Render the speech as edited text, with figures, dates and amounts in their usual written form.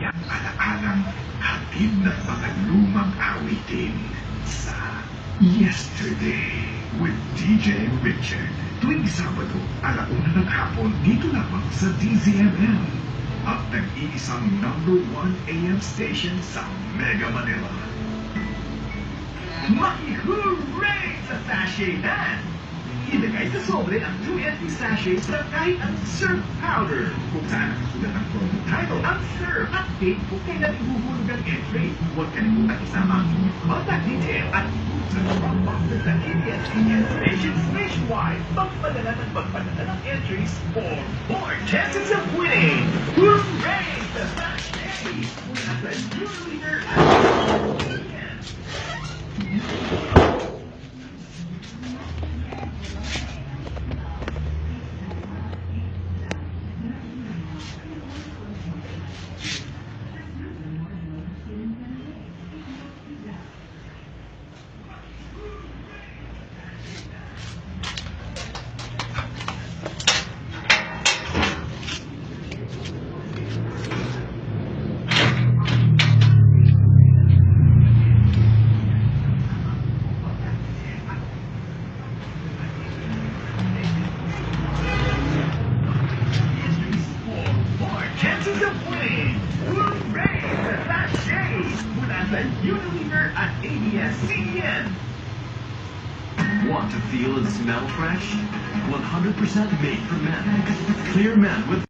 Alaala, hatid ng mga lumang awitin sa Yesterday with DJ Richard. Tuwing Sabado, 1:00 ng hapon, dito lamang sa DZMM. At nag-iisang #1 AM station sa Mega Manila. Maki-hooray sa sachet hand! Ilagay sa sobre ang 2 empty sachets na kahit ang surf powder. Kung saan nakasulat ang promo title, ang surf. Update kung kailan ihuhulog ang entry. Huwag kalimutan isama ang inyong contact detail at sa drop boxes ng ABS-CBN stations nationwide. Pagpadala ng pagpadala ng entries for more chances of winning. Hooray sa sachet! Mula sa Unilever at ABS-CBN. Chances of winning! Hooray sa sachet! Mula sa Unilever at ABS-CBN. Want to feel and smell fresh? 100% made for men. Clear Men with